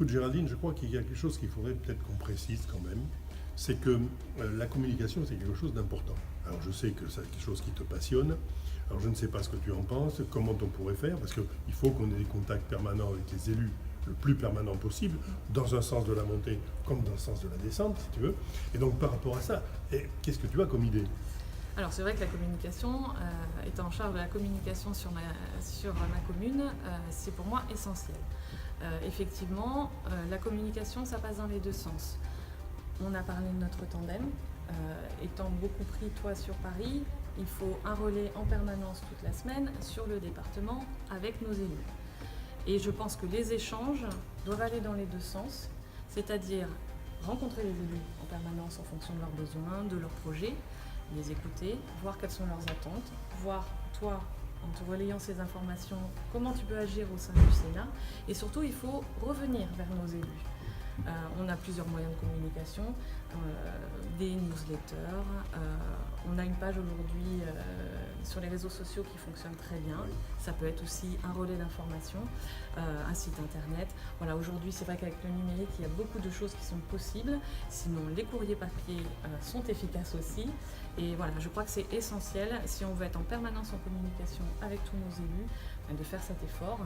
Écoute Géraldine, je crois qu'il y a quelque chose qu'il faudrait peut-être qu'on précise quand même, c'est que la communication c'est quelque chose d'important. Alors je sais que c'est quelque chose qui te passionne, alors je ne sais pas ce que tu en penses, comment on pourrait faire, parce qu'il faut qu'on ait des contacts permanents avec les élus, le plus permanent possible, dans un sens de la montée comme dans le sens de la descente, si tu veux. Et donc par rapport à ça, qu'est-ce que tu as comme idée? Alors c'est vrai que la communication, étant en charge de la communication sur ma commune, c'est pour moi essentiel. Effectivement, la communication, ça passe dans les deux sens. On a parlé de notre tandem. Étant beaucoup pris, toi, sur Paris, il faut un relais en permanence toute la semaine sur le département avec nos élus. Et je pense que les échanges doivent aller dans les deux sens, c'est-à-dire rencontrer les élus en permanence en fonction de leurs besoins, de leurs projets, les écouter, voir quelles sont leurs attentes, voir toi, en te relayant ces informations, comment tu peux agir au sein du Sénat. Et surtout, il faut revenir vers nos élus. On a plusieurs moyens de communication, des newsletters, on a une page aujourd'hui sur les réseaux sociaux qui fonctionne très bien. Ça peut être aussi un relais d'information, un site internet. Voilà, aujourd'hui c'est vrai qu'avec le numérique il y a beaucoup de choses qui sont possibles, sinon les courriers papier sont efficaces aussi. Et voilà, je crois que c'est essentiel si on veut être en permanence en communication avec tous nos élus, de faire cet effort.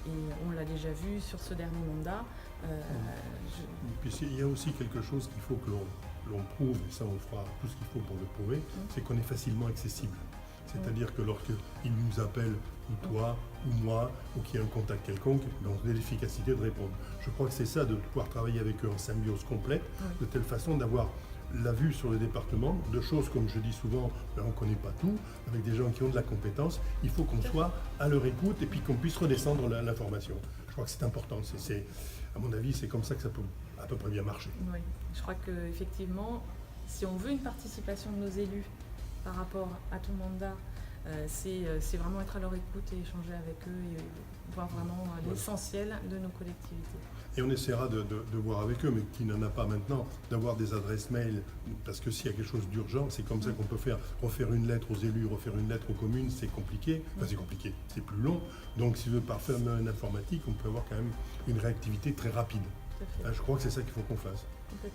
Et on l'a déjà vu sur ce dernier mandat. Et puis il y a aussi quelque chose qu'il faut que l'on prouve, et ça on fera tout ce qu'il faut pour le prouver, c'est qu'on est facilement accessible. C'est-à-dire que lorsqu'il nous appelle, ou toi, ou moi, ou qu'il y a un contact quelconque, on a l'efficacité de répondre. Je crois que c'est ça, de pouvoir travailler avec eux en symbiose complète, de telle façon d'avoir la vue sur le département, de choses comme je dis souvent, on ne connaît pas tout, avec des gens qui ont de la compétence, il faut qu'on soit à leur écoute et puis qu'on puisse redescendre l'information. Je crois que c'est important, à mon avis, c'est comme ça que ça peut à peu près bien marcher. Oui, je crois qu'effectivement, si on veut une participation de nos élus par rapport à tout mandat, c'est vraiment être à leur écoute et échanger avec eux et voir vraiment l'essentiel de nos collectivités. Et on essaiera de voir avec eux, mais qui n'en a pas maintenant, d'avoir des adresses mail, parce que s'il y a quelque chose d'urgent, c'est comme ça qu'on peut refaire une lettre aux élus, refaire une lettre aux communes, c'est compliqué, c'est plus long. Donc si on veut par phénomène informatique, on peut avoir quand même une réactivité très rapide. Je crois que c'est ça qu'il faut qu'on fasse.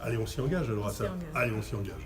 Allez, on s'y engage alors à ça. Allez, on s'y engage.